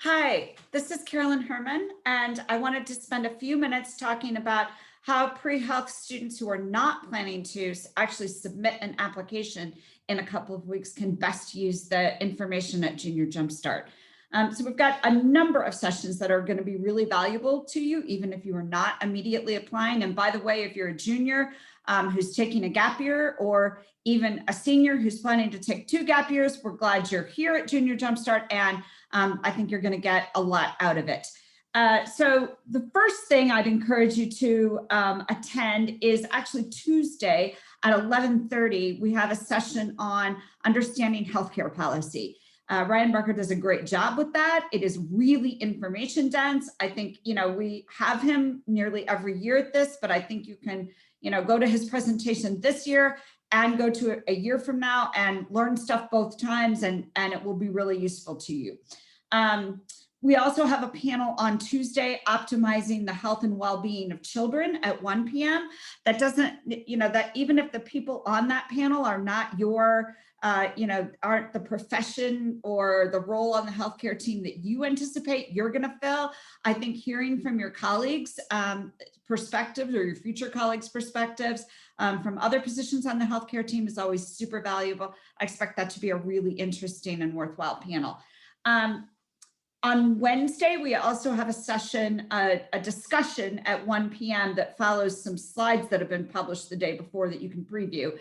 Hi, this is Carolyn Herman, and I wanted to spend a few minutes talking about how pre-health students who are not planning to actually submit an application in a couple of weeks can best use the information at Junior Jumpstart. So we've got a number of sessions that are going to be really valuable to you, even if you are not immediately applying. And by the way, if you're a junior who's taking a gap year, or even a senior who's planning to take 2 gap years, we're glad you're here at Junior Jumpstart, and I think you're going to get a lot out of it. So the first thing I'd encourage you to attend is actually Tuesday at 11:30. We have a session on understanding healthcare policy. Ryan Barker does a great job with that. It is really information dense. I think, we have him nearly every year at this, but I think you can, go to his presentation this year and go to a year from now and learn stuff both times, and it will be really useful to you. We also have a panel on Tuesday, optimizing the health and well-being of children at 1 p.m. That doesn't, that even if the people on that panel are not your, aren't the profession or the role on the healthcare team that you anticipate you're going to fill, I think hearing from your colleagues' perspectives, or your future colleagues' perspectives from other positions on the healthcare team, is always super valuable. I expect that to be a really interesting and worthwhile panel. On Wednesday, we also have a session, a discussion at 1 p.m. that follows some slides that have been published the day before that you can preview,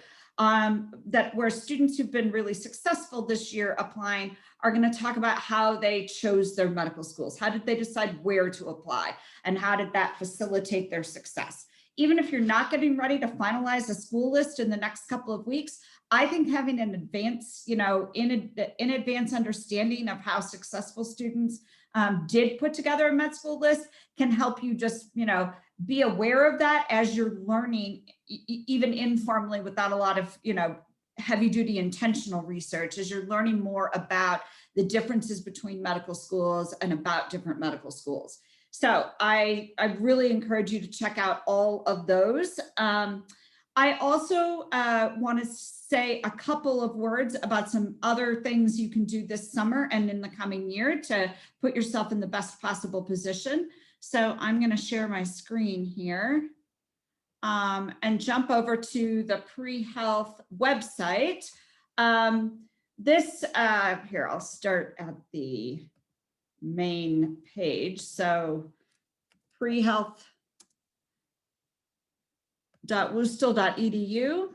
where students who've been really successful this year applying are going to talk about how they chose their medical schools. How did they decide where to apply, and how did that facilitate their success? Even if you're not getting ready to finalize a school list in the next couple of weeks, I think having an advance, in advance understanding of how successful students did put together a med school list can help you just, be aware of that as you're learning, even informally, without a lot of, heavy duty intentional research, as you're learning more about the differences between medical schools and about different medical schools. So I really encourage you to check out all of those. I also want to say a couple of words about some other things you can do this summer and in the coming year to put yourself in the best possible position. So I'm going to share my screen here and jump over to the Prehealth website. Here, I'll start at the main page. So prehealth.worcester.edu.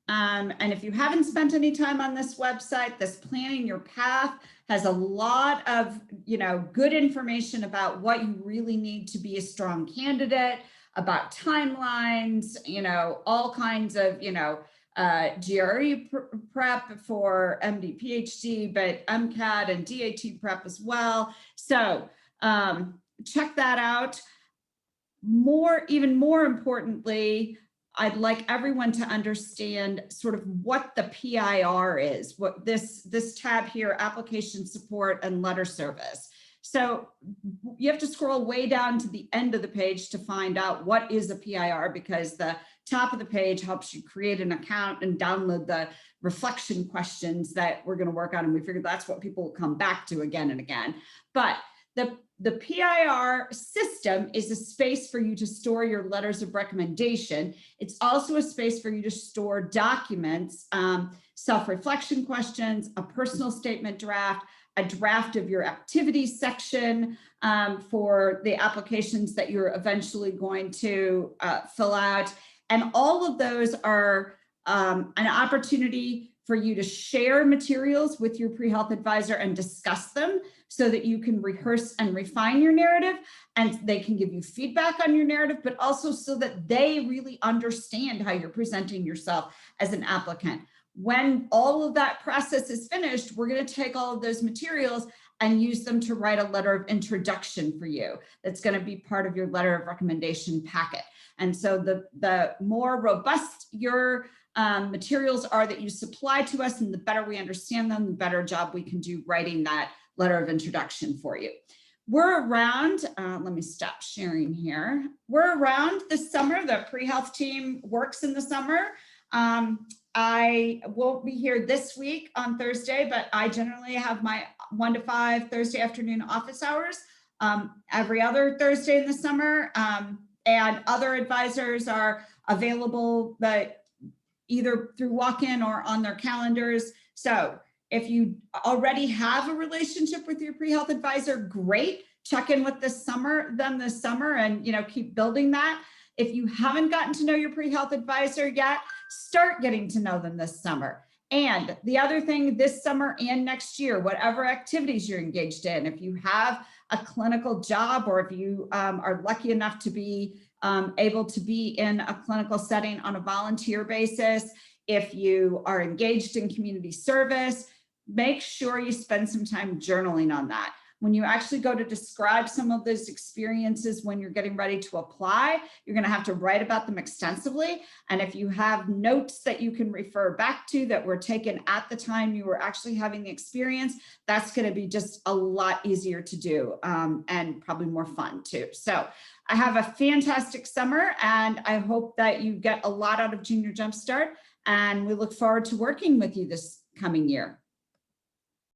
And if you haven't spent any time on this website, this Planning Your Path has a lot of, good information about what you really need to be a strong candidate, about timelines, all kinds of, GRE prep for MD, PhD, but MCAT and DAT prep as well. So check that out. Even more importantly, I'd like everyone to understand sort of what the PIR is, what this tab here, application support and letter service. So you have to scroll way down to the end of the page to find out what is a PIR, because the top of the page helps you create an account and download the reflection questions that we're going to work on. And we figured that's what people will come back to again and again. But the PIR system is a space for you to store your letters of recommendation. It's also a space for you to store documents, self-reflection questions, a personal statement draft, a draft of your activities section for the applications that you're eventually going to fill out. And all of those are an opportunity for you to share materials with your pre-health advisor and discuss them, so that you can rehearse and refine your narrative, and they can give you feedback on your narrative, but also so that they really understand how you're presenting yourself as an applicant. When all of that process is finished, we're going to take all of those materials and use them to write a letter of introduction for you. That's going to be part of your letter of recommendation packet. And so the more robust your materials are that you supply to us, and the better we understand them, the better job we can do writing that letter of introduction for you. We're around, let me stop sharing here. We're around this summer. The Prehealth team works in the summer. I won't be here this week on Thursday, but I generally have my 1 to 5 Thursday afternoon office hours every other Thursday in the summer. And other advisors are available, but either through walk-in or on their calendars. So if you already have a relationship with your pre-health advisor, great. Check in with them this summer and keep building that. If you haven't gotten to know your pre-health advisor yet, start getting to know them this summer. And the other thing, this summer and next year, whatever activities you're engaged in, if you have a clinical job, or if you are lucky enough to be able to be in a clinical setting on a volunteer basis, if you are engaged in community service, make sure you spend some time journaling on that. When you actually go to describe some of those experiences when you're getting ready to apply, you're going to have to write about them extensively. And if you have notes that you can refer back to that were taken at the time you were actually having the experience, that's going to be just a lot easier to do and probably more fun too. So I have a fantastic summer, and I hope that you get a lot out of Junior Jumpstart, and we look forward to working with you this coming year.